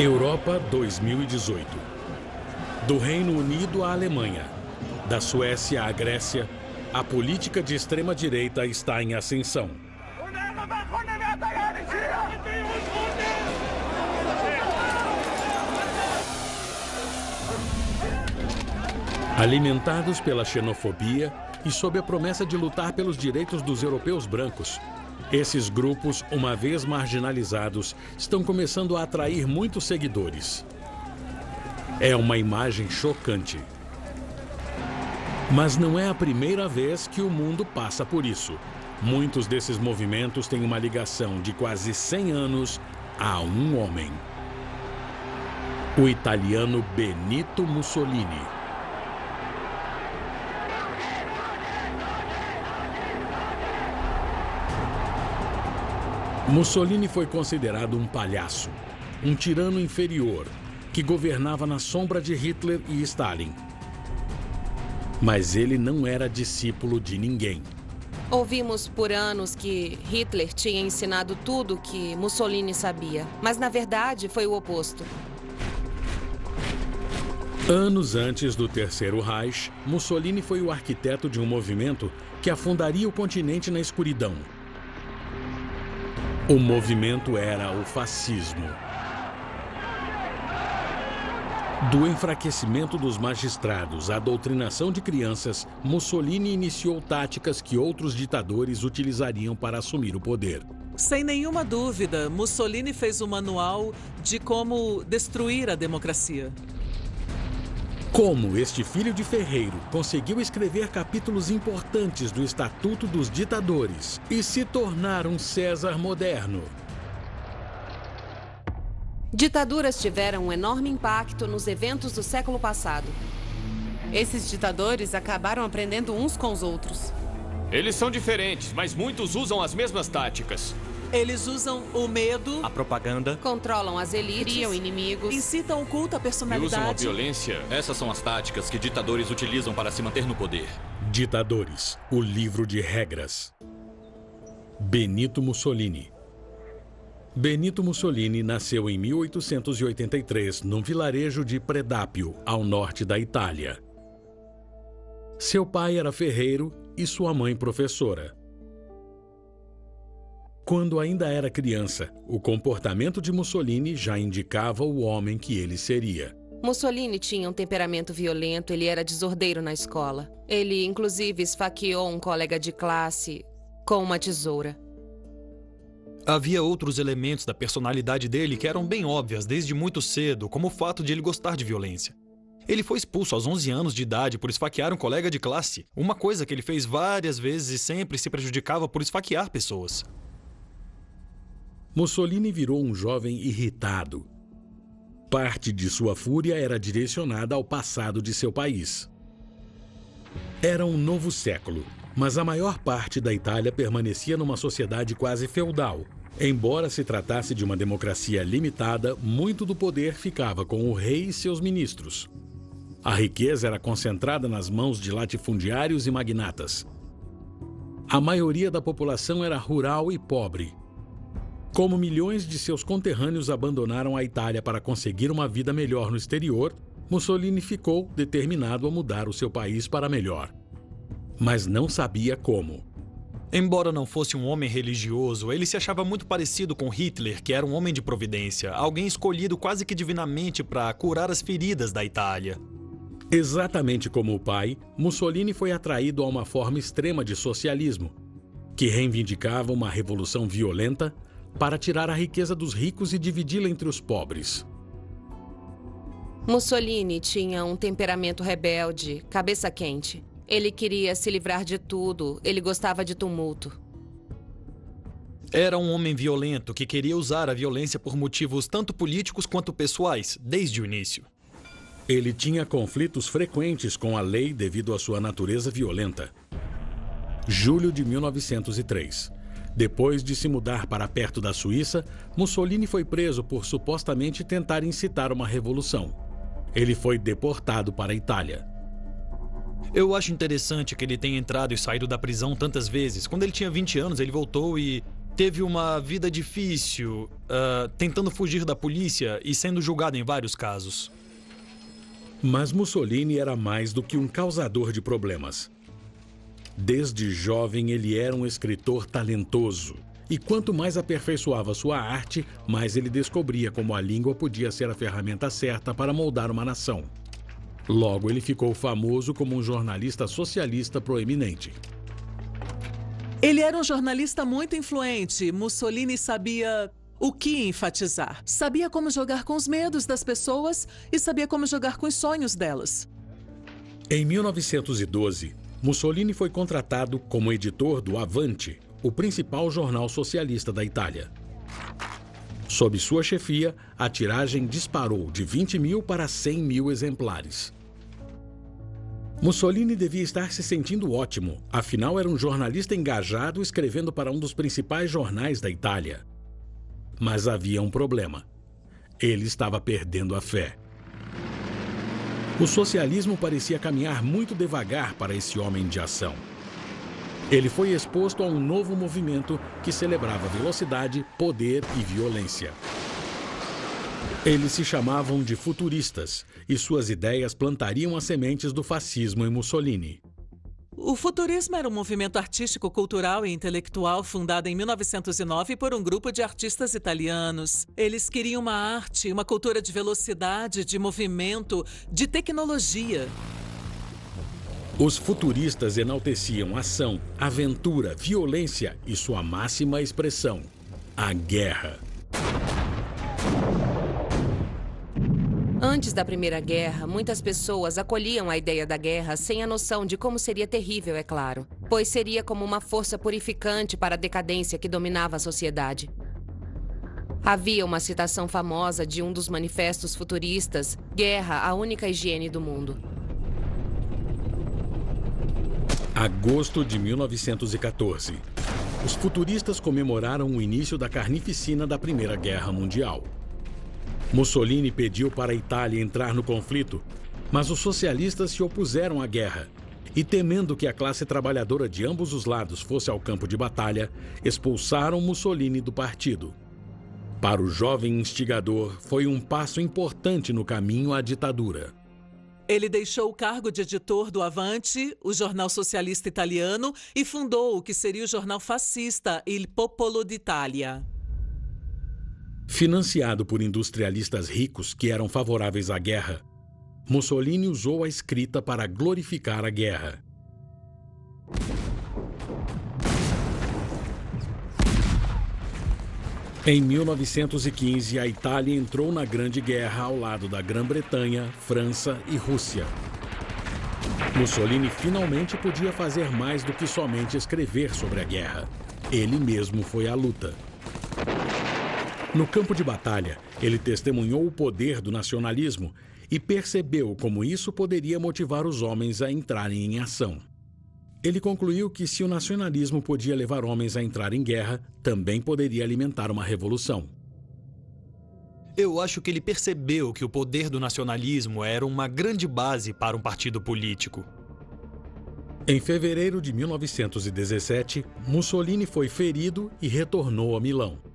Europa 2018. Do Reino Unido à Alemanha, da Suécia à Grécia, a política de extrema-direita está em ascensão. Alimentados pela xenofobia e sob a promessa de lutar pelos direitos dos europeus brancos, esses grupos, uma vez marginalizados, estão começando a atrair muitos seguidores. É uma imagem chocante. Mas não é a primeira vez que o mundo passa por isso. Muitos desses movimentos têm uma ligação de quase 100 anos a um homem. O italiano Benito Mussolini. Mussolini foi considerado um palhaço, um tirano inferior, que governava na sombra de Hitler e Stalin. Mas ele não era discípulo de ninguém. Ouvimos por anos que Hitler tinha ensinado tudo o que Mussolini sabia, mas na verdade foi o oposto. Anos antes do Terceiro Reich, Mussolini foi o arquiteto de um movimento que afundaria o continente na escuridão. O movimento era o fascismo. Do enfraquecimento dos magistrados à doutrinação de crianças, Mussolini iniciou táticas que outros ditadores utilizariam para assumir o poder. Sem nenhuma dúvida, Mussolini fez um manual de como destruir a democracia. Como este filho de ferreiro conseguiu escrever capítulos importantes do Estatuto dos Ditadores e se tornar um César moderno? Ditaduras tiveram um enorme impacto nos eventos do século passado. Esses ditadores acabaram aprendendo uns com os outros. Eles são diferentes, mas muitos usam as mesmas táticas. Eles usam o medo, a propaganda, controlam as elites, criam inimigos, incitam o culto à E personalidade. usam a violência. essas são as táticas que ditadores utilizam para se manter no poder. Ditadores, o livro de regras. Benito Mussolini. Benito Mussolini nasceu em 1883, num vilarejo de Predápio, ao norte da Itália. Seu pai era ferreiro e sua mãe professora. Quando ainda era criança, o comportamento de Mussolini já indicava o homem que ele seria. Mussolini tinha um temperamento violento, ele era desordeiro na escola. Ele, inclusive, esfaqueou um colega de classe com uma tesoura. Havia outros elementos da personalidade dele que eram bem óbvias desde muito cedo, como o fato de ele gostar de violência. Ele foi expulso aos 11 anos de idade por esfaquear um colega de classe, uma coisa que ele fez várias vezes e sempre se prejudicava por esfaquear pessoas. Mussolini virou um jovem irritado. Parte de sua fúria era direcionada ao passado de seu país. Era um novo século, mas a maior parte da Itália permanecia numa sociedade quase feudal. Embora se tratasse de uma democracia limitada, muito do poder ficava com o rei e seus ministros. A riqueza era concentrada nas mãos de latifundiários e magnatas. A maioria da população era rural e pobre. Como milhões de seus conterrâneos abandonaram a Itália para conseguir uma vida melhor no exterior, Mussolini ficou determinado a mudar o seu país para melhor. Mas não sabia como. Embora não fosse um homem religioso, ele se achava muito parecido com Hitler, que era um homem de providência, alguém escolhido quase que divinamente para curar as feridas da Itália. Exatamente como o pai, Mussolini foi atraído a uma forma extrema de socialismo, que reivindicava uma revolução violenta para tirar a riqueza dos ricos e dividi-la entre os pobres. Mussolini tinha um temperamento rebelde, cabeça quente. Ele queria se livrar de tudo, ele gostava de tumulto. Era um homem violento que queria usar a violência por motivos tanto políticos quanto pessoais, desde o início. Ele tinha conflitos frequentes com a lei devido à sua natureza violenta. Julho de 1903. Depois de se mudar para perto da Suíça, Mussolini foi preso por supostamente tentar incitar uma revolução. Ele foi deportado para a Itália. Eu acho interessante que ele tenha entrado e saído da prisão tantas vezes. Quando ele tinha 20 anos, ele voltou e teve uma vida difícil, tentando fugir da polícia e sendo julgado em vários casos. Mas Mussolini era mais do que um causador de problemas. Desde jovem, ele era um escritor talentoso. E quanto mais aperfeiçoava sua arte, mais ele descobria como a língua podia ser a ferramenta certa para moldar uma nação. Logo, ele ficou famoso como um jornalista socialista proeminente. Ele era um jornalista muito influente. Mussolini sabia o que enfatizar. Sabia como jogar com os medos das pessoas e sabia como jogar com os sonhos delas. Em 1912, Mussolini foi contratado como editor do Avanti, o principal jornal socialista da Itália. Sob sua chefia, a tiragem disparou de 20 mil para 100 mil exemplares. Mussolini devia estar se sentindo ótimo, afinal era um jornalista engajado escrevendo para um dos principais jornais da Itália. Mas havia um problema. Ele estava perdendo a fé. O socialismo parecia caminhar muito devagar para esse homem de ação. Ele foi exposto a um novo movimento que celebrava velocidade, poder e violência. Eles se chamavam de futuristas e suas ideias plantariam as sementes do fascismo em Mussolini. O futurismo era um movimento artístico, cultural e intelectual fundado em 1909 por um grupo de artistas italianos. Eles queriam uma arte, uma cultura de velocidade, de movimento, de tecnologia. Os futuristas enalteciam ação, aventura, violência e sua máxima expressão, a guerra. Antes da Primeira Guerra, muitas pessoas acolhiam a ideia da guerra sem a noção de como seria terrível, é claro, pois seria como uma força purificante para a decadência que dominava a sociedade. Havia uma citação famosa de um dos manifestos futuristas: "Guerra, a única higiene do mundo." Agosto de 1914. Os futuristas comemoraram o início da carnificina da Primeira Guerra Mundial. Mussolini pediu para a Itália entrar no conflito, mas os socialistas se opuseram à guerra e, temendo que a classe trabalhadora de ambos os lados fosse ao campo de batalha, expulsaram Mussolini do partido. Para o jovem instigador, foi um passo importante no caminho à ditadura. Ele deixou o cargo de editor do Avanti, o jornal socialista italiano, e fundou o que seria o jornal fascista Il Popolo d'Italia. Financiado por industrialistas ricos que eram favoráveis à guerra, Mussolini usou a escrita para glorificar a guerra. Em 1915, a Itália entrou na Grande Guerra ao lado da Grã-Bretanha, França e Rússia. Mussolini finalmente podia fazer mais do que somente escrever sobre a guerra. Ele mesmo foi à luta. No campo de batalha, ele testemunhou o poder do nacionalismo e percebeu como isso poderia motivar os homens a entrarem em ação. Ele concluiu que se o nacionalismo podia levar homens a entrar em guerra, também poderia alimentar uma revolução. Eu acho que ele percebeu que o poder do nacionalismo era uma grande base para um partido político. Em fevereiro de 1917, Mussolini foi ferido e retornou a Milão.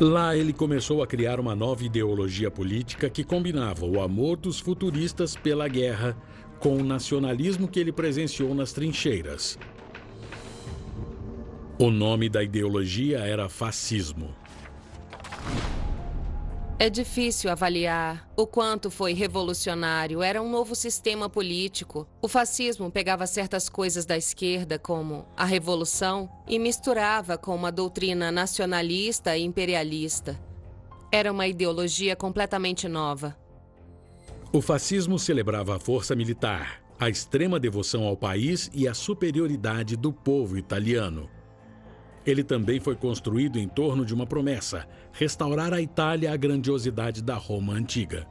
Lá ele começou a criar uma nova ideologia política que combinava o amor dos futuristas pela guerra com o nacionalismo que ele presenciou nas trincheiras. O nome da ideologia era fascismo. É difícil avaliar o quanto foi revolucionário. Era um novo sistema político. O fascismo pegava certas coisas da esquerda, como a revolução, e misturava com uma doutrina nacionalista e imperialista. Era uma ideologia completamente nova. O fascismo celebrava a força militar, a extrema devoção ao país e a superioridade do povo italiano. Ele também foi construído em torno de uma promessa: restaurar a Itália à grandiosidade da Roma antiga.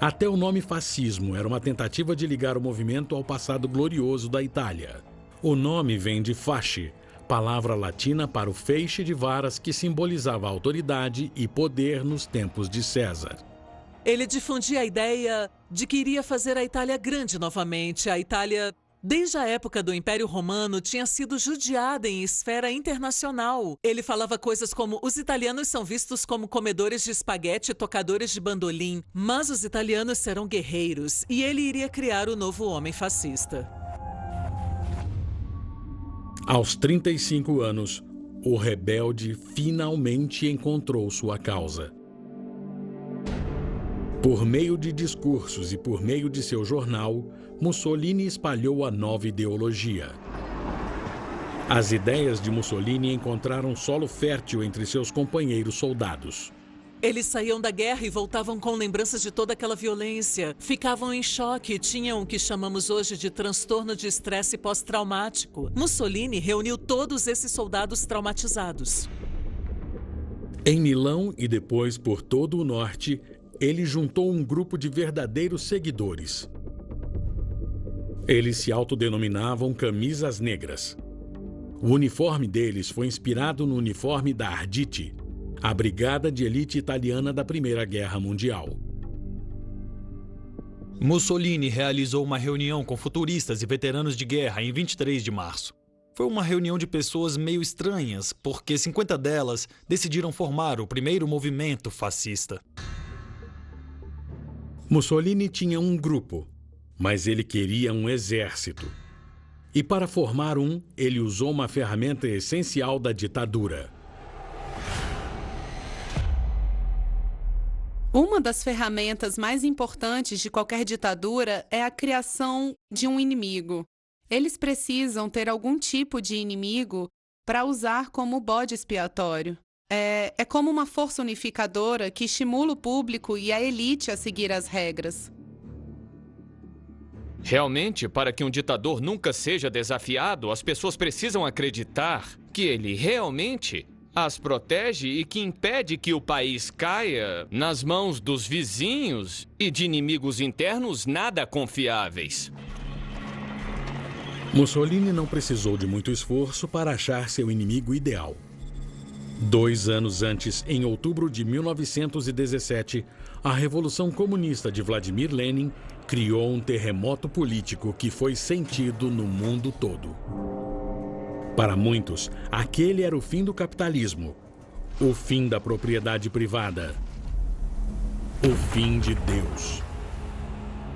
Até o nome fascismo era uma tentativa de ligar o movimento ao passado glorioso da Itália. O nome vem de fasci, palavra latina para o feixe de varas que simbolizava autoridade e poder nos tempos de César. Ele difundia a ideia de que iria fazer a Itália grande novamente, a Itália Desde a época do Império Romano, tinha sido judiada em esfera internacional. Ele falava coisas como: os italianos são vistos como comedores de espaguete e tocadores de bandolim, mas os italianos serão guerreiros, e ele iria criar o novo homem fascista. Aos 35 anos, o rebelde finalmente encontrou sua causa. Por meio de discursos e por meio de seu jornal, Mussolini espalhou a nova ideologia. As ideias de Mussolini encontraram solo fértil entre seus companheiros soldados. Eles saíam da guerra e voltavam com lembranças de toda aquela violência. Ficavam em choque e tinham o que chamamos hoje de transtorno de estresse pós-traumático. Mussolini reuniu todos esses soldados traumatizados. Em Milão e depois por todo o norte, ele juntou um grupo de verdadeiros seguidores. Eles se autodenominavam Camisas Negras. O uniforme deles foi inspirado no uniforme da Arditi, a brigada de elite italiana da Primeira Guerra Mundial. Mussolini realizou uma reunião com futuristas e veteranos de guerra em 23 de março. Foi uma reunião de pessoas meio estranhas, porque 50 delas decidiram formar o primeiro movimento fascista. Mussolini tinha um grupo, mas ele queria um exército. E para formar um, ele usou uma ferramenta essencial da ditadura. Uma das ferramentas mais importantes de qualquer ditadura é a criação de um inimigo. Eles precisam ter algum tipo de inimigo para usar como bode expiatório. É como uma força unificadora que estimula o público e a elite a seguir as regras. Realmente, para que um ditador nunca seja desafiado, as pessoas precisam acreditar que ele realmente as protege e que impede que o país caia nas mãos dos vizinhos e de inimigos internos nada confiáveis. Mussolini não precisou de muito esforço para achar seu inimigo ideal. 2 anos antes, em outubro de 1917, a Revolução Comunista de Vladimir Lenin criou um terremoto político que foi sentido no mundo todo. Para muitos, aquele era o fim do capitalismo, o fim da propriedade privada, o fim de Deus.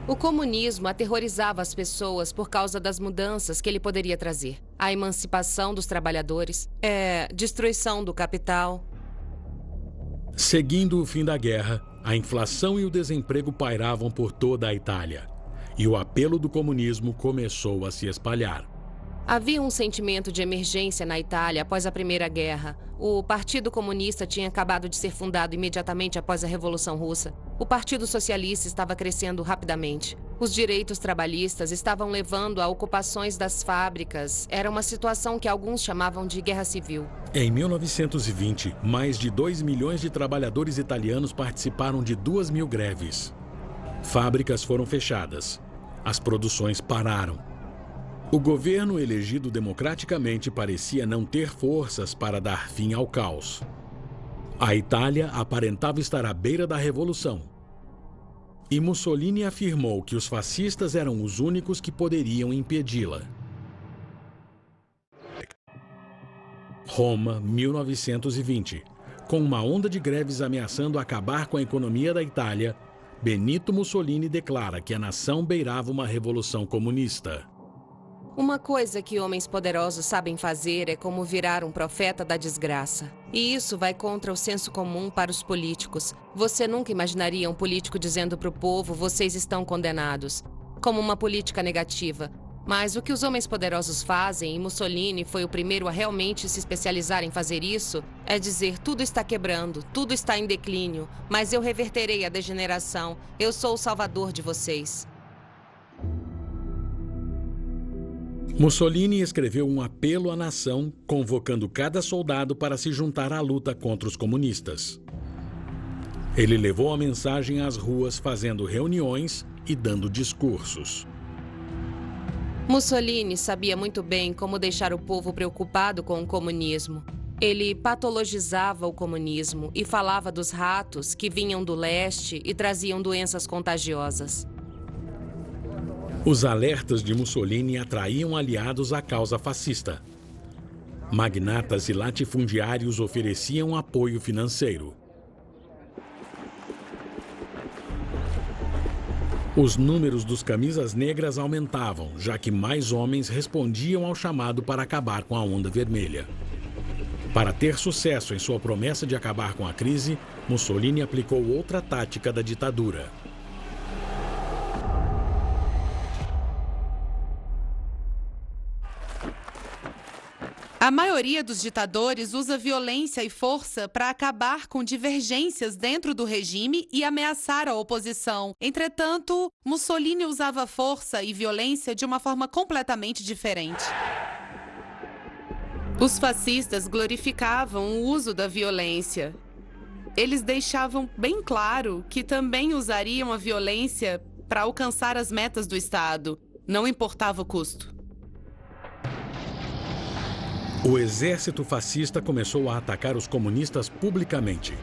O comunismo aterrorizava as pessoas por causa das mudanças que ele poderia trazer. A emancipação dos trabalhadores, destruição do capital. Seguindo o fim da guerra, a inflação e o desemprego pairavam por toda a Itália. E o apelo do comunismo começou a se espalhar. Havia um sentimento de emergência na Itália após a Primeira Guerra. O Partido Comunista tinha acabado de ser fundado imediatamente após a Revolução Russa. O Partido Socialista estava crescendo rapidamente. Os direitos trabalhistas estavam levando a ocupações das fábricas. Era uma situação que alguns chamavam de guerra civil. Em 1920, mais de 2 milhões de trabalhadores italianos participaram de 2.000 greves. Fábricas foram fechadas. As produções pararam. O governo elegido democraticamente parecia não ter forças para dar fim ao caos. A Itália aparentava estar à beira da revolução. E Mussolini afirmou que os fascistas eram os únicos que poderiam impedi-la. Roma, 1920. Com uma onda de greves ameaçando acabar com a economia da Itália, Benito Mussolini declara que a nação beirava uma revolução comunista. Uma coisa que homens poderosos sabem fazer é como virar um profeta da desgraça. E isso vai contra o senso comum para os políticos. Você nunca imaginaria um político dizendo para o povo: vocês estão condenados, como uma política negativa. Mas o que os homens poderosos fazem, e Mussolini foi o primeiro a realmente se especializar em fazer isso, é dizer: tudo está quebrando, tudo está em declínio, mas eu reverterei a degeneração, eu sou o salvador de vocês. Mussolini escreveu um apelo à nação, convocando cada soldado para se juntar à luta contra os comunistas. Ele levou a mensagem às ruas, fazendo reuniões e dando discursos. Mussolini sabia muito bem como deixar o povo preocupado com o comunismo. Ele patologizava o comunismo e falava dos ratos que vinham do leste e traziam doenças contagiosas. Os alertas de Mussolini atraíam aliados à causa fascista. Magnatas e latifundiários ofereciam apoio financeiro. Os números dos camisas negras aumentavam, já que mais homens respondiam ao chamado para acabar com a Onda Vermelha. Para ter sucesso em sua promessa de acabar com a crise, Mussolini aplicou outra tática da ditadura. A maioria dos ditadores usa violência e força para acabar com divergências dentro do regime e ameaçar a oposição. Entretanto, Mussolini usava força e violência de uma forma completamente diferente. Os fascistas glorificavam o uso da violência. Eles deixavam bem claro que também usariam a violência para alcançar as metas do Estado, não importava o custo. O exército fascista começou a atacar os comunistas publicamente.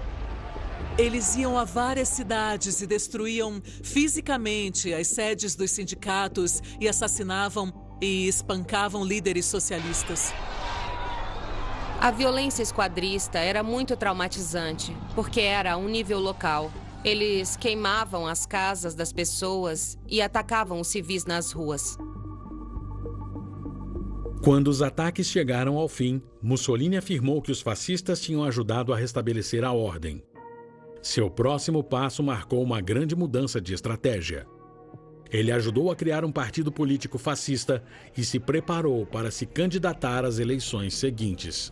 Eles iam a várias cidades e destruíam fisicamente as sedes dos sindicatos e assassinavam e espancavam líderes socialistas. A violência esquadrista era muito traumatizante, porque era a um nível local. Eles queimavam as casas das pessoas e atacavam os civis nas ruas. Quando os ataques chegaram ao fim, Mussolini afirmou que os fascistas tinham ajudado a restabelecer a ordem. Seu próximo passo marcou uma grande mudança de estratégia. Ele ajudou a criar um partido político fascista e se preparou para se candidatar às eleições seguintes.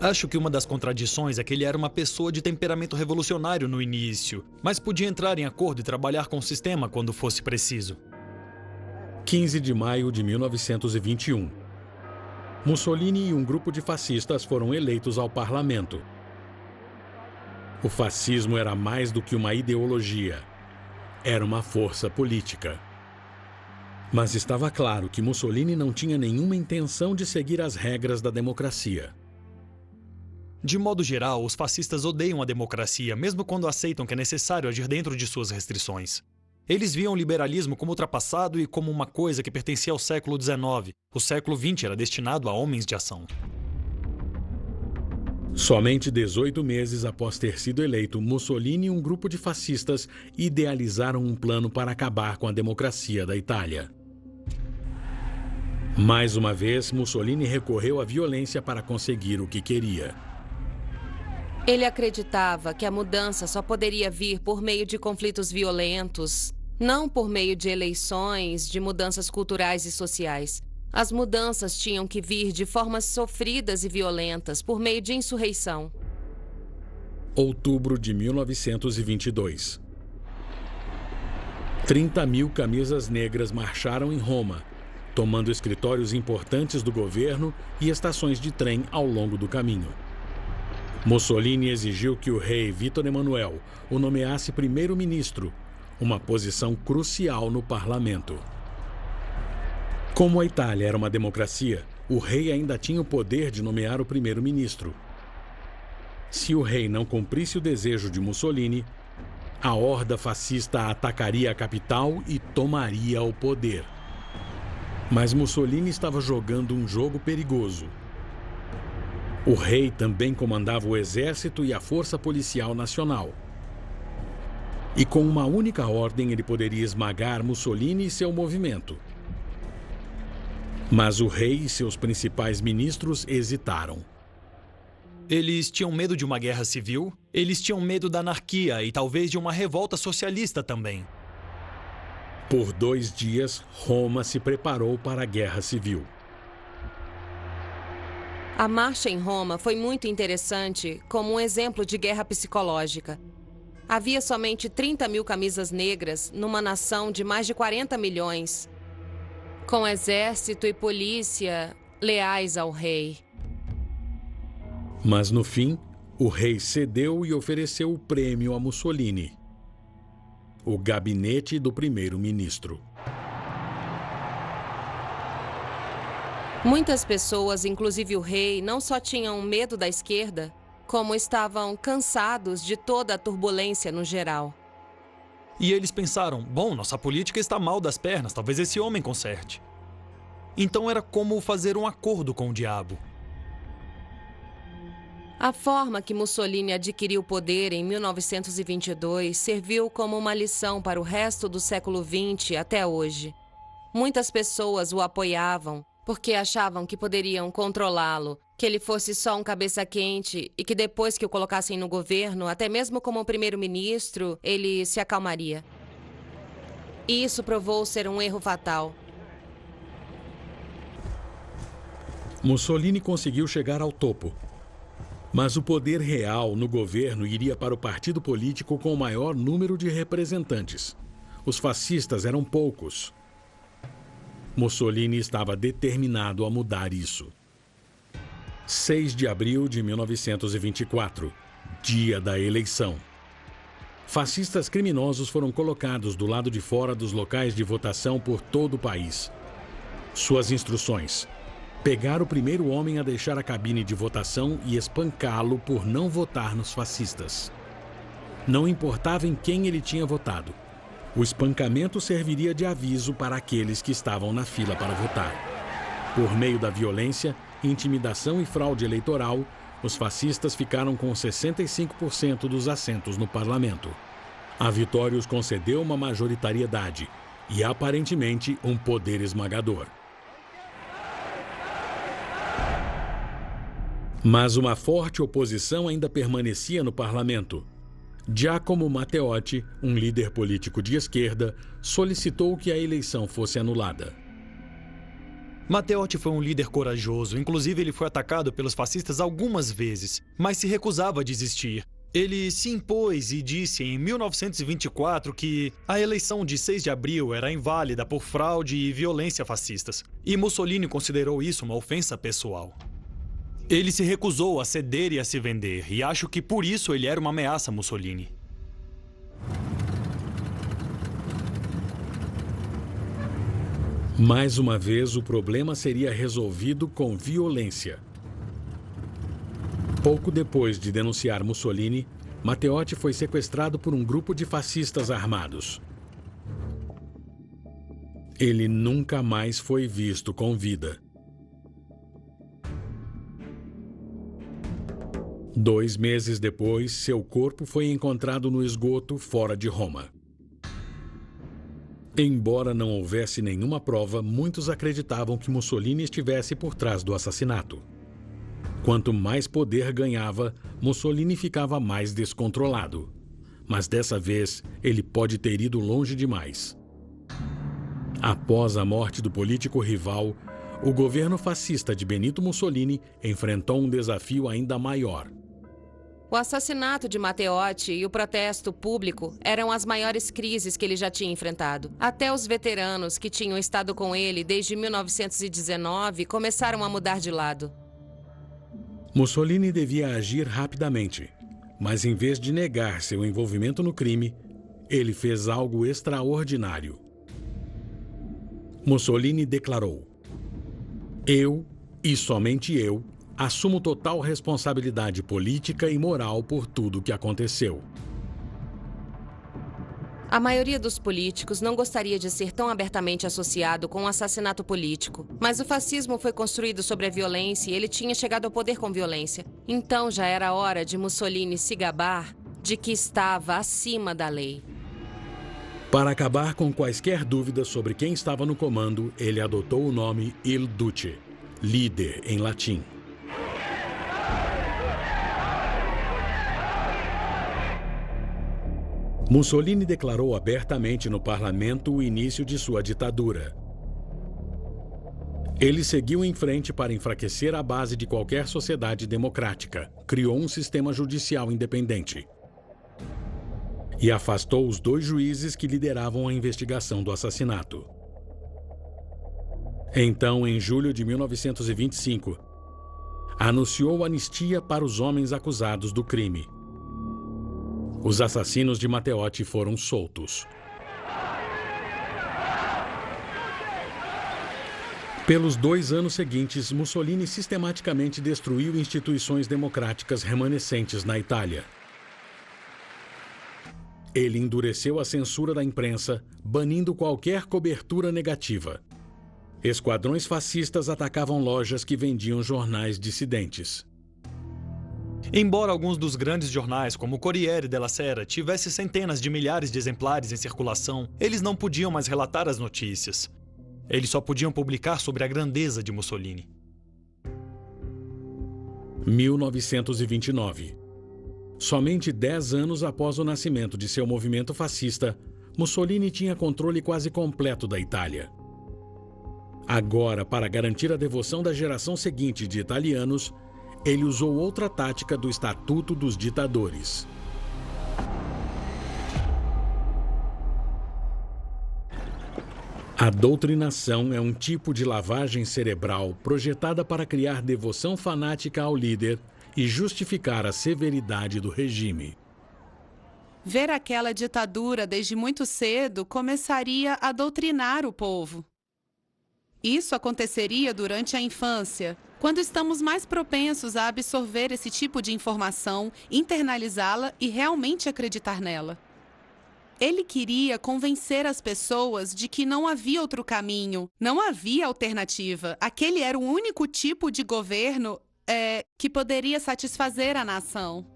Acho que uma das contradições é que ele era uma pessoa de temperamento revolucionário no início, mas podia entrar em acordo e trabalhar com o sistema quando fosse preciso. 15 de maio de 1921. Mussolini e um grupo de fascistas foram eleitos ao parlamento. O fascismo era mais do que uma ideologia. Era uma força política. Mas estava claro que Mussolini não tinha nenhuma intenção de seguir as regras da democracia. De modo geral, os fascistas odeiam a democracia, mesmo quando aceitam que é necessário agir dentro de suas restrições. Eles viam o liberalismo como ultrapassado e como uma coisa que pertencia ao século XIX. O século XX era destinado a homens de ação. Somente 18 meses após ter sido eleito, Mussolini e um grupo de fascistas idealizaram um plano para acabar com a democracia da Itália. Mais uma vez, Mussolini recorreu à violência para conseguir o que queria. Ele acreditava que a mudança só poderia vir por meio de conflitos violentos, não por meio de eleições, de mudanças culturais e sociais. As mudanças tinham que vir de formas sofridas e violentas, por meio de insurreição. Outubro de 1922. 30.000 camisas negras marcharam em Roma, tomando escritórios importantes do governo e estações de trem ao longo do caminho. Mussolini exigiu que o rei Vítor Emanuel o nomeasse primeiro-ministro, uma posição crucial no parlamento. Como a Itália era uma democracia, o rei ainda tinha o poder de nomear o primeiro-ministro. Se o rei não cumprisse o desejo de Mussolini, a horda fascista atacaria a capital e tomaria o poder. Mas Mussolini estava jogando um jogo perigoso. O rei também comandava o exército e a força policial nacional. E com uma única ordem ele poderia esmagar Mussolini e seu movimento. Mas o rei e seus principais ministros hesitaram. Eles tinham medo de uma guerra civil, eles tinham medo da anarquia e talvez de uma revolta socialista também. Por 2 dias, Roma se preparou para a guerra civil. A marcha em Roma foi muito interessante como um exemplo de guerra psicológica. Havia somente 30.000 camisas negras numa nação de mais de 40 milhões, com exército e polícia leais ao rei. Mas no fim, o rei cedeu e ofereceu o prêmio a Mussolini: o gabinete do primeiro-ministro. Muitas pessoas, inclusive o rei, não só tinham medo da esquerda, como estavam cansados de toda a turbulência no geral. E eles pensaram, bom, nossa política está mal das pernas, talvez esse homem conserte. Então era como fazer um acordo com o diabo. A forma que Mussolini adquiriu poder em 1922 serviu como uma lição para o resto do século XX até hoje. Muitas pessoas o apoiavam porque achavam que poderiam controlá-lo, que ele fosse só um cabeça quente e que depois que o colocassem no governo, até mesmo como primeiro-ministro, ele se acalmaria. E isso provou ser um erro fatal. Mussolini conseguiu chegar ao topo. Mas o poder real no governo iria para o partido político com o maior número de representantes. Os fascistas eram poucos. Mussolini estava determinado a mudar isso. 6 de abril de 1924, dia da eleição. Fascistas criminosos foram colocados do lado de fora dos locais de votação por todo o país. Suas instruções: pegar o primeiro homem a deixar a cabine de votação e espancá-lo por não votar nos fascistas. Não importava em quem ele tinha votado. O espancamento serviria de aviso para aqueles que estavam na fila para votar. Por meio da violência, intimidação e fraude eleitoral, os fascistas ficaram com 65% dos assentos no parlamento. A vitória os concedeu uma majoritariedade e, aparentemente, um poder esmagador. Mas uma forte oposição ainda permanecia no parlamento. Giacomo Matteotti, um líder político de esquerda, solicitou que a eleição fosse anulada. Matteotti foi um líder corajoso, inclusive ele foi atacado pelos fascistas algumas vezes, mas se recusava a desistir. Ele se impôs e disse em 1924 que a eleição de 6 de abril era inválida por fraude e violência fascistas, e Mussolini considerou isso uma ofensa pessoal. Ele se recusou a ceder e a se vender, e acho que por isso ele era uma ameaça a Mussolini. Mais uma vez, o problema seria resolvido com violência. Pouco depois de denunciar Mussolini, Matteotti foi sequestrado por um grupo de fascistas armados. Ele nunca mais foi visto com vida. 2 meses depois, seu corpo foi encontrado no esgoto fora de Roma. Embora não houvesse nenhuma prova, muitos acreditavam que Mussolini estivesse por trás do assassinato. Quanto mais poder ganhava, Mussolini ficava mais descontrolado. Mas dessa vez, ele pode ter ido longe demais. Após a morte do político rival, o governo fascista de Benito Mussolini enfrentou um desafio ainda maior. O assassinato de Matteotti e o protesto público eram as maiores crises que ele já tinha enfrentado. Até os veteranos que tinham estado com ele desde 1919 começaram a mudar de lado. Mussolini devia agir rapidamente, mas em vez de negar seu envolvimento no crime, ele fez algo extraordinário. Mussolini declarou: "Eu, e somente eu, assumo total responsabilidade política e moral por tudo o que aconteceu." A maioria dos políticos não gostaria de ser tão abertamente associado com um assassinato político. Mas o fascismo foi construído sobre a violência e ele tinha chegado ao poder com violência. Então já era hora de Mussolini se gabar de que estava acima da lei. Para acabar com quaisquer dúvidas sobre quem estava no comando, ele adotou o nome Il Duce, líder em latim. Mussolini declarou abertamente no parlamento o início de sua ditadura. Ele seguiu em frente para enfraquecer a base de qualquer sociedade democrática, criou um sistema judicial independente e afastou os 2 juízes que lideravam a investigação do assassinato. Então, em julho de 1925, anunciou anistia para os homens acusados do crime. Os assassinos de Matteotti foram soltos. Pelos 2 anos seguintes, Mussolini sistematicamente destruiu instituições democráticas remanescentes na Itália. Ele endureceu a censura da imprensa, banindo qualquer cobertura negativa. Esquadrões fascistas atacavam lojas que vendiam jornais dissidentes. Embora alguns dos grandes jornais, como o Corriere della Sera, tivessem centenas de milhares de exemplares em circulação, eles não podiam mais relatar as notícias. Eles só podiam publicar sobre a grandeza de Mussolini. 1929. Somente 10 anos após o nascimento de seu movimento fascista, Mussolini tinha controle quase completo da Itália. Agora, para garantir a devoção da geração seguinte de italianos, ele usou outra tática do Estatuto dos Ditadores. A doutrinação é um tipo de lavagem cerebral projetada para criar devoção fanática ao líder e justificar a severidade do regime. Ver aquela ditadura desde muito cedo começaria a doutrinar o povo. Isso aconteceria durante a infância, quando estamos mais propensos a absorver esse tipo de informação, internalizá-la e realmente acreditar nela. Ele queria convencer as pessoas de que não havia outro caminho, não havia alternativa. Aquele era o único tipo de governo que poderia satisfazer a nação.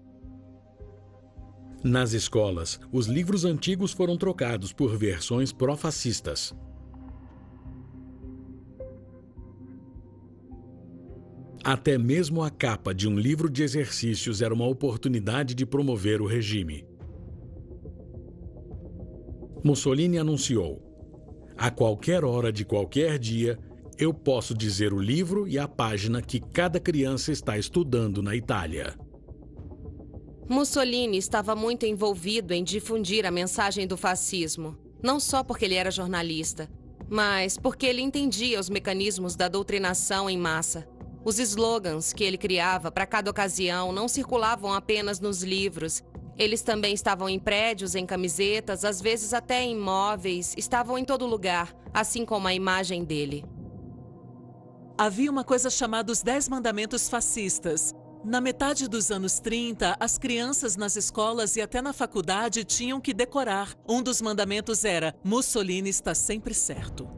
Nas escolas, os livros antigos foram trocados por versões pró-fascistas. Até mesmo a capa de um livro de exercícios era uma oportunidade de promover o regime. Mussolini anunciou: a qualquer hora de qualquer dia, eu posso dizer o livro e a página que cada criança está estudando na Itália. Mussolini estava muito envolvido em difundir a mensagem do fascismo, não só porque ele era jornalista, mas porque ele entendia os mecanismos da doutrinação em massa. Os slogans que ele criava para cada ocasião não circulavam apenas nos livros. Eles também estavam em prédios, em camisetas, às vezes até em móveis, estavam em todo lugar, assim como a imagem dele. Havia uma coisa chamada os 10 mandamentos fascistas. Na metade dos anos 30, as crianças nas escolas e até na faculdade tinham que decorar. Um dos mandamentos era: Mussolini está sempre certo.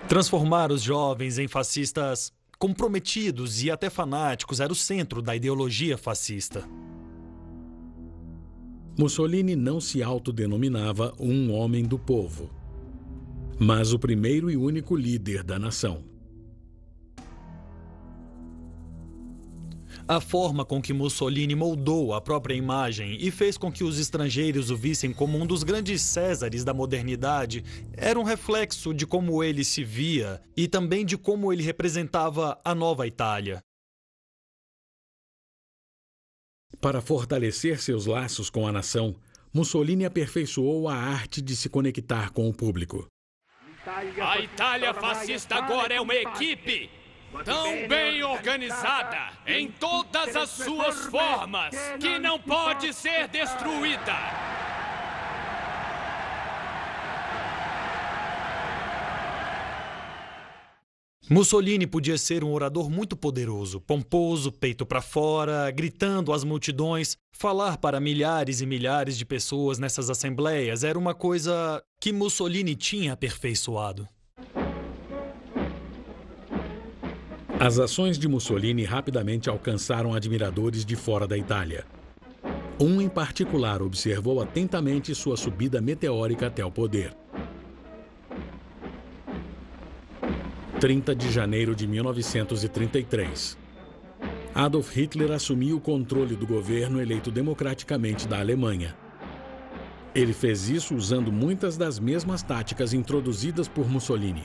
Transformar os jovens em fascistas comprometidos e até fanáticos era o centro da ideologia fascista. Mussolini não se autodenominava um homem do povo, mas o primeiro e único líder da nação. A forma com que Mussolini moldou a própria imagem e fez com que os estrangeiros o vissem como um dos grandes Césares da modernidade era um reflexo de como ele se via e também de como ele representava a nova Itália. Para fortalecer seus laços com a nação, Mussolini aperfeiçoou a arte de se conectar com o público. A Itália fascista agora é uma equipe tão bem organizada em todas as suas formas que não pode ser destruída. Mussolini podia ser um orador muito poderoso, pomposo, peito para fora, gritando às multidões. Falar para milhares e milhares de pessoas nessas assembleias era uma coisa que Mussolini tinha aperfeiçoado. As ações de Mussolini rapidamente alcançaram admiradores de fora da Itália. Um em particular observou atentamente sua subida meteórica até o poder. 30 de janeiro de 1933. Adolf Hitler assumiu o controle do governo eleito democraticamente da Alemanha. Ele fez isso usando muitas das mesmas táticas introduzidas por Mussolini.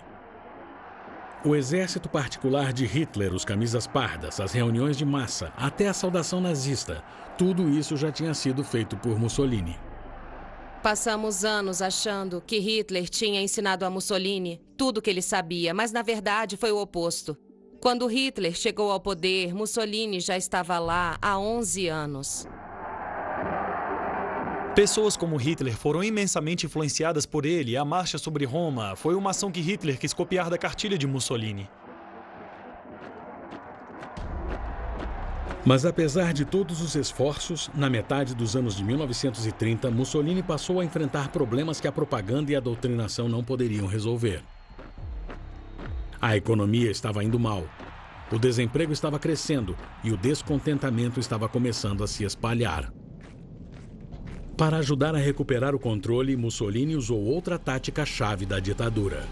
O exército particular de Hitler, os camisas pardas, as reuniões de massa, até a saudação nazista, tudo isso já tinha sido feito por Mussolini. Passamos anos achando que Hitler tinha ensinado a Mussolini tudo o que ele sabia, mas na verdade foi o oposto. Quando Hitler chegou ao poder, Mussolini já estava lá há 11 anos. Pessoas como Hitler foram imensamente influenciadas por ele e a Marcha sobre Roma foi uma ação que Hitler quis copiar da cartilha de Mussolini. Mas apesar de todos os esforços, na metade dos anos de 1930, Mussolini passou a enfrentar problemas que a propaganda e a doutrinação não poderiam resolver. A economia estava indo mal, o desemprego estava crescendo e o descontentamento estava começando a se espalhar. Para ajudar a recuperar o controle, Mussolini usou outra tática-chave da ditadura.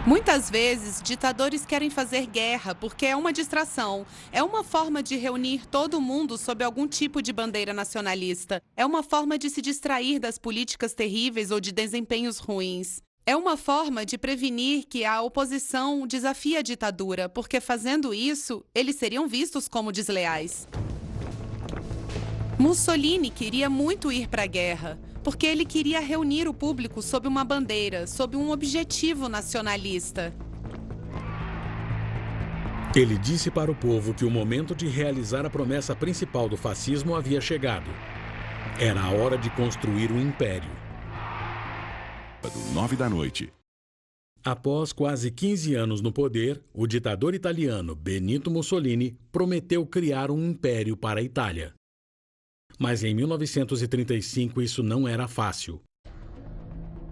Muitas vezes, ditadores querem fazer guerra porque é uma distração. É uma forma de reunir todo mundo sob algum tipo de bandeira nacionalista. É uma forma de se distrair das políticas terríveis ou de desempenhos ruins. É uma forma de prevenir que a oposição desafie a ditadura, porque fazendo isso, eles seriam vistos como desleais. Mussolini queria muito ir para a guerra, porque ele queria reunir o público sob uma bandeira, sob um objetivo nacionalista. Ele disse para o povo que o momento de realizar a promessa principal do fascismo havia chegado. Era a hora de construir um império. 9 da noite. Após quase 15 anos no poder, o ditador italiano Benito Mussolini prometeu criar um império para a Itália. Mas em 1935 isso não era fácil.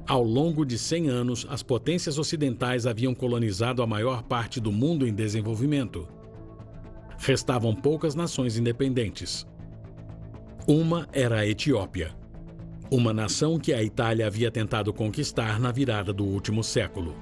Ao longo de 100 anos, as potências ocidentais haviam colonizado a maior parte do mundo em desenvolvimento. Restavam poucas nações independentes. Uma era a Etiópia, uma nação que a Itália havia tentado conquistar na virada do último século.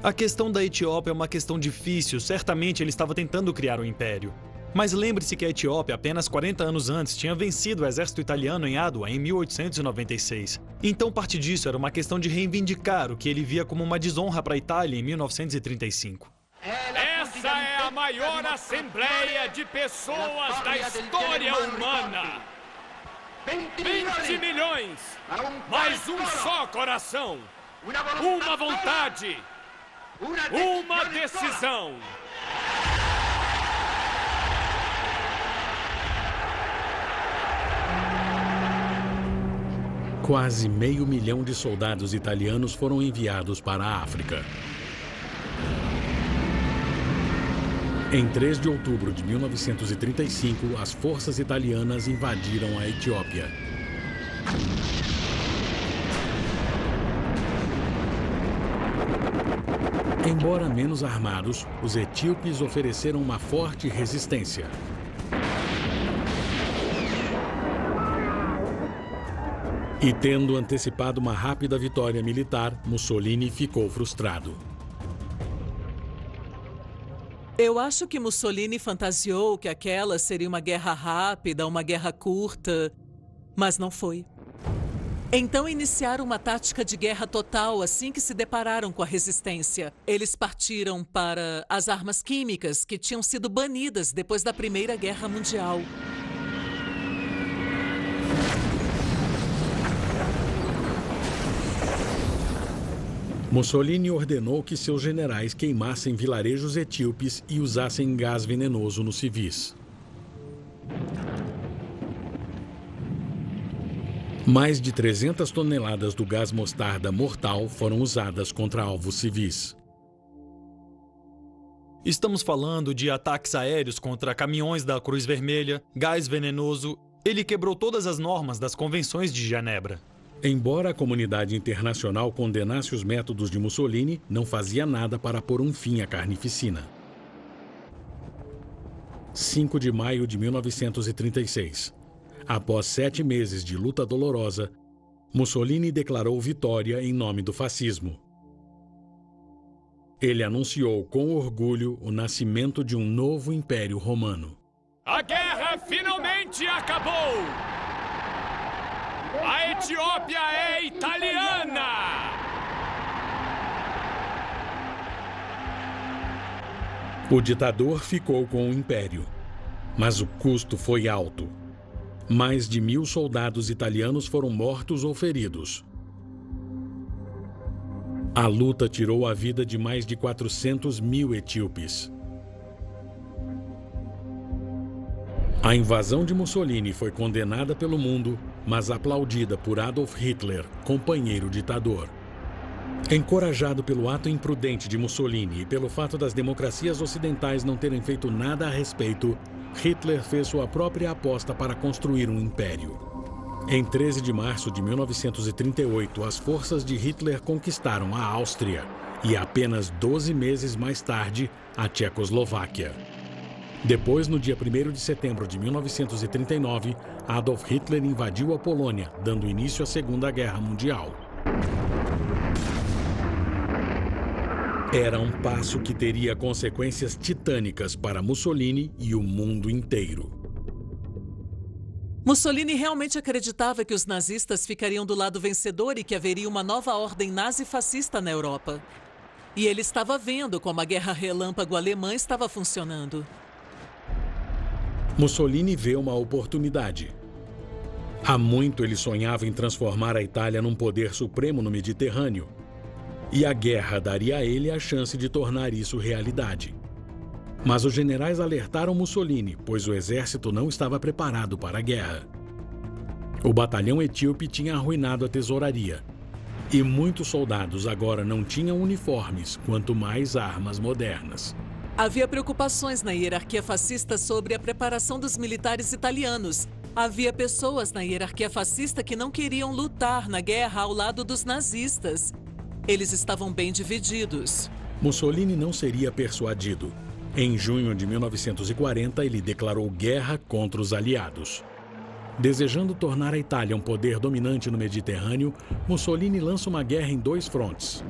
A questão da Etiópia é uma questão difícil, certamente ele estava tentando criar um império. Mas lembre-se que a Etiópia, apenas 40 anos antes, tinha vencido o exército italiano em Adwa em 1896. Então, parte disso era uma questão de reivindicar o que ele via como uma desonra para a Itália em 1935. Essa é a maior assembleia de pessoas da história humana. 20 milhões, mas um só coração, uma vontade, uma decisão. Quase 500 mil de soldados italianos foram enviados para a África. Em 3 de outubro de 1935, as forças italianas invadiram a Etiópia. Embora menos armados, os etíopes ofereceram uma forte resistência. E tendo antecipado uma rápida vitória militar, Mussolini ficou frustrado. Eu acho que Mussolini fantasiou que aquela seria uma guerra rápida, uma guerra curta, mas não foi. Então iniciaram uma tática de guerra total assim que se depararam com a resistência. Eles partiram para as armas químicas que tinham sido banidas depois da Primeira Guerra Mundial. Mussolini ordenou que seus generais queimassem vilarejos etíopes e usassem gás venenoso nos civis. Mais de 300 toneladas do gás mostarda mortal foram usadas contra alvos civis. Estamos falando de ataques aéreos contra caminhões da Cruz Vermelha, gás venenoso. Ele quebrou todas as normas das convenções de Genebra. Embora a comunidade internacional condenasse os métodos de Mussolini, não fazia nada para pôr um fim à carnificina. 5 de maio de 1936. Após 7 meses de luta dolorosa, Mussolini declarou vitória em nome do fascismo. Ele anunciou com orgulho o nascimento de um novo Império Romano. A guerra finalmente acabou! A Etiópia é italiana! O ditador ficou com o império, mas o custo foi alto. Mais de 1.000 soldados italianos foram mortos ou feridos. A luta tirou a vida de mais de 400 mil etíopes. A invasão de Mussolini foi condenada pelo mundo, mas aplaudida por Adolf Hitler, companheiro ditador. Encorajado pelo ato imprudente de Mussolini e pelo fato das democracias ocidentais não terem feito nada a respeito, Hitler fez sua própria aposta para construir um império. Em 13 de março de 1938, as forças de Hitler conquistaram a Áustria e apenas 12 meses mais tarde, a Tchecoslováquia. Depois, no dia 1º de setembro de 1939, Adolf Hitler invadiu a Polônia, dando início à Segunda Guerra Mundial. Era um passo que teria consequências titânicas para Mussolini e o mundo inteiro. Mussolini realmente acreditava que os nazistas ficariam do lado vencedor e que haveria uma nova ordem nazi-fascista na Europa. E ele estava vendo como a guerra relâmpago alemã estava funcionando. Mussolini vê uma oportunidade. Há muito ele sonhava em transformar a Itália num poder supremo no Mediterrâneo. E a guerra daria a ele a chance de tornar isso realidade. Mas os generais alertaram Mussolini, pois o exército não estava preparado para a guerra. O batalhão etíope tinha arruinado a tesouraria. E muitos soldados agora não tinham uniformes, quanto mais armas modernas. Havia preocupações na hierarquia fascista sobre a preparação dos militares italianos. Havia pessoas na hierarquia fascista que não queriam lutar na guerra ao lado dos nazistas. Eles estavam bem divididos. Mussolini não seria persuadido. Em junho de 1940, ele declarou guerra contra os aliados. Desejando tornar a Itália um poder dominante no Mediterrâneo, Mussolini lança uma guerra em 2 frontes.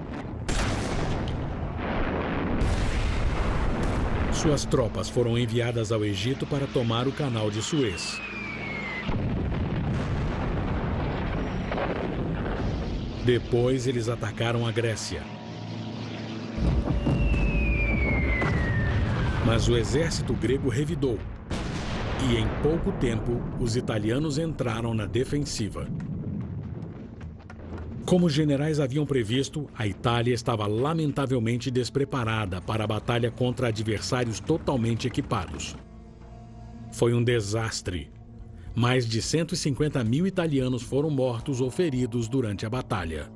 Suas tropas foram enviadas ao Egito para tomar o Canal de Suez. Depois, eles atacaram a Grécia. Mas o exército grego revidou. E em pouco tempo, os italianos entraram na defensiva. Como os generais haviam previsto, a Itália estava lamentavelmente despreparada para a batalha contra adversários totalmente equipados. Foi um desastre. Mais de 150 mil italianos foram mortos ou feridos durante a batalha.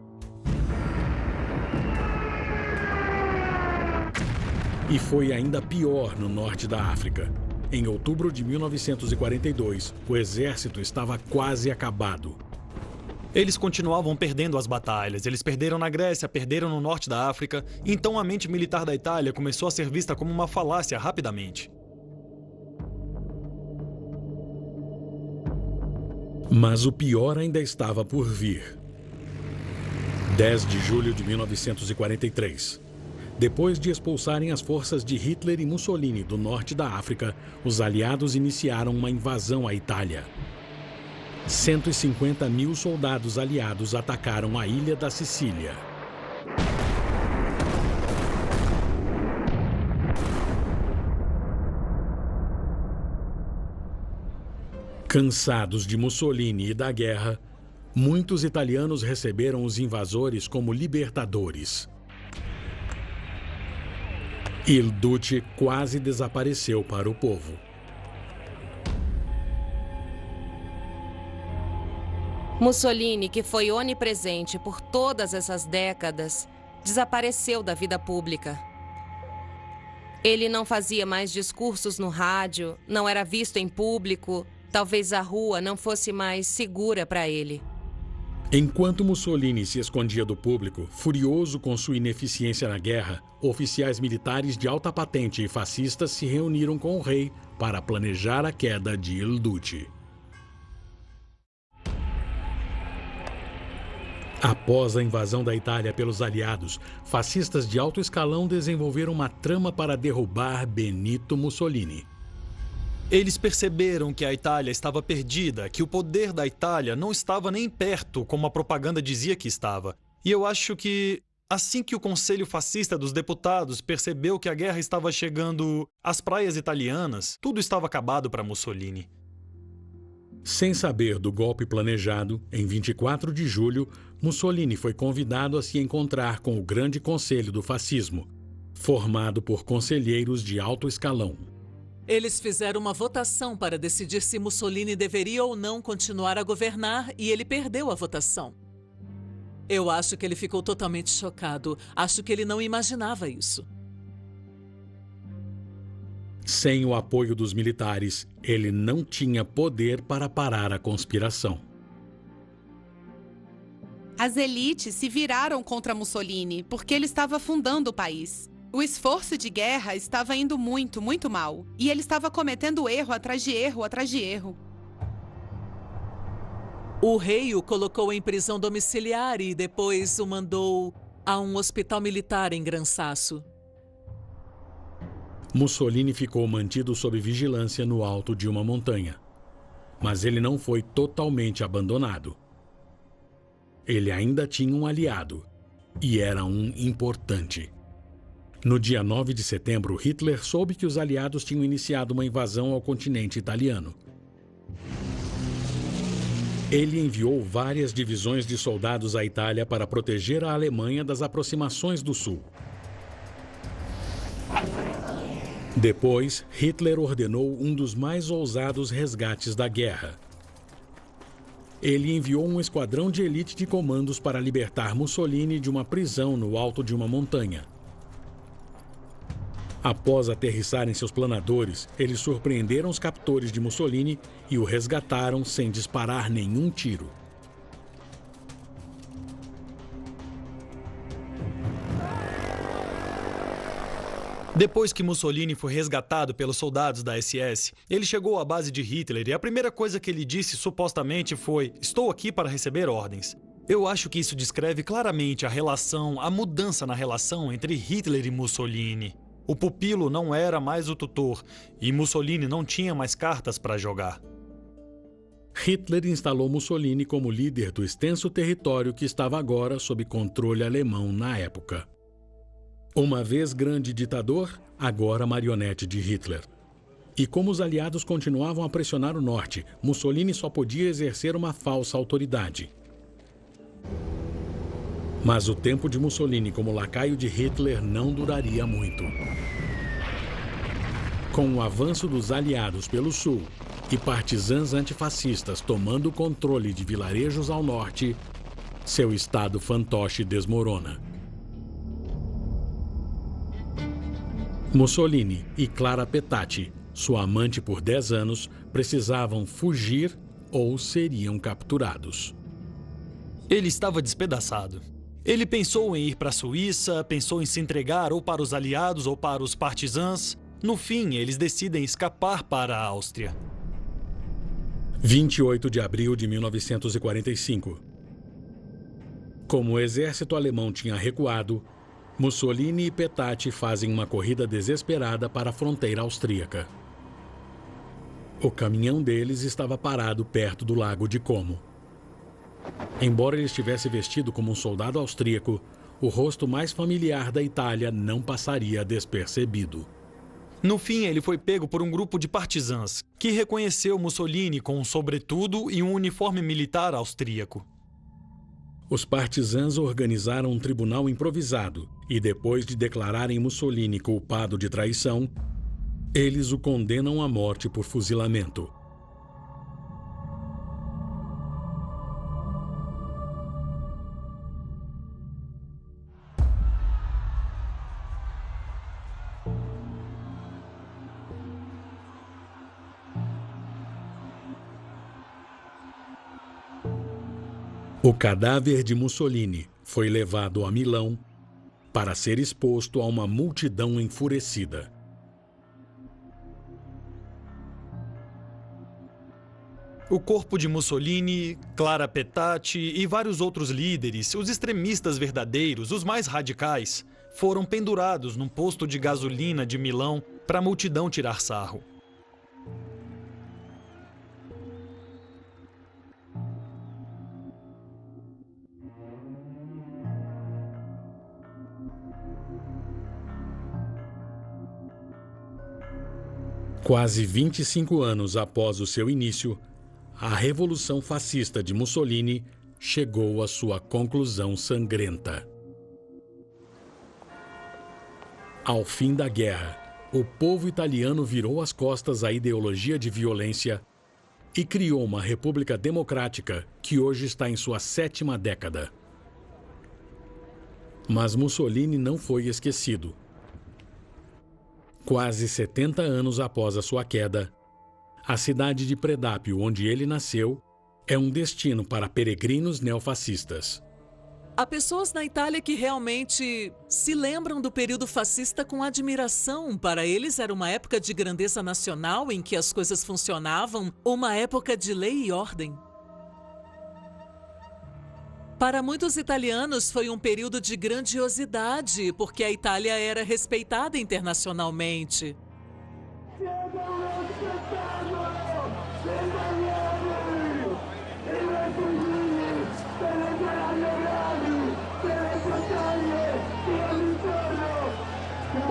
E foi ainda pior no norte da África. Em outubro de 1942, o exército estava quase acabado. Eles continuavam perdendo as batalhas. Eles perderam na Grécia, perderam no norte da África. Então a mente militar da Itália começou a ser vista como uma falácia rapidamente. Mas o pior ainda estava por vir. 10 de julho de 1943. Depois de expulsarem as forças de Hitler e Mussolini do norte da África, os aliados iniciaram uma invasão à Itália. 150 mil soldados aliados atacaram a ilha da Sicília. Cansados de Mussolini e da guerra, muitos italianos receberam os invasores como libertadores. Il Duce quase desapareceu para o povo. Mussolini, que foi onipresente por todas essas décadas, desapareceu da vida pública. Ele não fazia mais discursos no rádio, não era visto em público, talvez a rua não fosse mais segura para ele. Enquanto Mussolini se escondia do público, furioso com sua ineficiência na guerra, oficiais militares de alta patente e fascistas se reuniram com o rei para planejar a queda de Il Duce. Após a invasão da Itália pelos aliados, fascistas de alto escalão desenvolveram uma trama para derrubar Benito Mussolini. Eles perceberam que a Itália estava perdida, que o poder da Itália não estava nem perto como a propaganda dizia que estava. E eu acho que, assim que o Conselho Fascista dos Deputados percebeu que a guerra estava chegando às praias italianas, tudo estava acabado para Mussolini. Sem saber do golpe planejado, em 24 de julho, Mussolini foi convidado a se encontrar com o Grande Conselho do Fascismo, formado por conselheiros de alto escalão. Eles fizeram uma votação para decidir se Mussolini deveria ou não continuar a governar e ele perdeu a votação. Eu acho que ele ficou totalmente chocado. Acho que ele não imaginava isso. Sem o apoio dos militares, ele não tinha poder para parar a conspiração. As elites se viraram contra Mussolini porque ele estava afundando o país. O esforço de guerra estava indo muito, muito mal. E ele estava cometendo erro atrás de erro atrás de erro. O rei o colocou em prisão domiciliar e depois o mandou a um hospital militar em Gran Sasso. Mussolini ficou mantido sob vigilância no alto de uma montanha. Mas ele não foi totalmente abandonado. Ele ainda tinha um aliado, e era um importante. No dia 9 de setembro, Hitler soube que os aliados tinham iniciado uma invasão ao continente italiano. Ele enviou várias divisões de soldados à Itália para proteger a Alemanha das aproximações do Sul. Depois, Hitler ordenou um dos mais ousados resgates da guerra. Ele enviou um esquadrão de elite de comandos para libertar Mussolini de uma prisão no alto de uma montanha. Após aterrissarem seus planadores, eles surpreenderam os captores de Mussolini e o resgataram sem disparar nenhum tiro. Depois que Mussolini foi resgatado pelos soldados da SS, ele chegou à base de Hitler e a primeira coisa que ele disse supostamente foi: "Estou aqui para receber ordens." Eu acho que isso descreve claramente a mudança na relação entre Hitler e Mussolini. O pupilo não era mais o tutor e Mussolini não tinha mais cartas para jogar. Hitler instalou Mussolini como líder do extenso território que estava agora sob controle alemão na época. Uma vez grande ditador, agora marionete de Hitler. E como os aliados continuavam a pressionar o norte, Mussolini só podia exercer uma falsa autoridade. Mas o tempo de Mussolini como lacaio de Hitler não duraria muito. Com o avanço dos aliados pelo sul e partisãs antifascistas tomando o controle de vilarejos ao norte, seu estado fantoche desmorona. Mussolini e Clara Petacci, sua amante por 10 anos, precisavam fugir ou seriam capturados. Ele estava despedaçado. Ele pensou em ir para a Suíça, pensou em se entregar ou para os aliados ou para os partisãs. No fim, eles decidem escapar para a Áustria. 28 de abril de 1945. Como o exército alemão tinha recuado, Mussolini e Petacci fazem uma corrida desesperada para a fronteira austríaca. O caminhão deles estava parado perto do lago de Como. Embora ele estivesse vestido como um soldado austríaco, o rosto mais familiar da Itália não passaria despercebido. No fim, ele foi pego por um grupo de partisãs, que reconheceu Mussolini com um sobretudo e um uniforme militar austríaco. Os partisãs organizaram um tribunal improvisado e, depois de declararem Mussolini culpado de traição, eles o condenam à morte por fuzilamento. O cadáver de Mussolini foi levado a Milão para ser exposto a uma multidão enfurecida. O corpo de Mussolini, Clara Petacci e vários outros líderes, os extremistas verdadeiros, os mais radicais, foram pendurados num posto de gasolina de Milão para a multidão tirar sarro. Quase 25 anos após o seu início, a Revolução Fascista de Mussolini chegou à sua conclusão sangrenta. Ao fim da guerra, o povo italiano virou as costas à ideologia de violência e criou uma república democrática que hoje está em sua 7ª década. Mas Mussolini não foi esquecido. Quase 70 anos após a sua queda, a cidade de Predápio, onde ele nasceu, é um destino para peregrinos neofascistas. Há pessoas na Itália que realmente se lembram do período fascista com admiração. Para eles era uma época de grandeza nacional em que as coisas funcionavam, uma época de lei e ordem. Para muitos italianos foi um período de grandiosidade, porque a Itália era respeitada internacionalmente.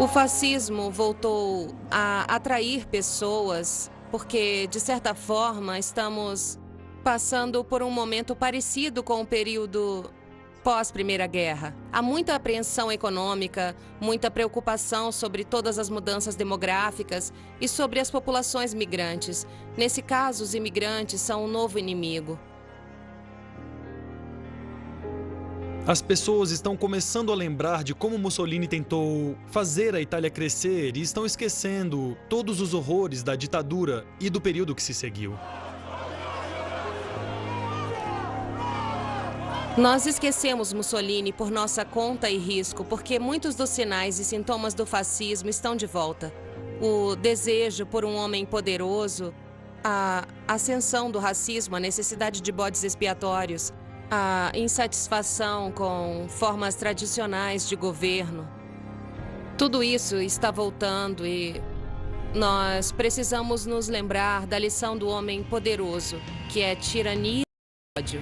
O fascismo voltou a atrair pessoas porque, de certa forma, estamos passando por um momento parecido com o período pós-Primeira Guerra. Há muita apreensão econômica, muita preocupação sobre todas as mudanças demográficas e sobre as populações migrantes. Nesse caso, os imigrantes são um novo inimigo. As pessoas estão começando a lembrar de como Mussolini tentou fazer a Itália crescer e estão esquecendo todos os horrores da ditadura e do período que se seguiu. Nós esquecemos Mussolini por nossa conta e risco, porque muitos dos sinais e sintomas do fascismo estão de volta. O desejo por um homem poderoso, a ascensão do racismo, a necessidade de bodes expiatórios, a insatisfação com formas tradicionais de governo. Tudo isso está voltando e nós precisamos nos lembrar da lição do homem poderoso, que é tirania e ódio.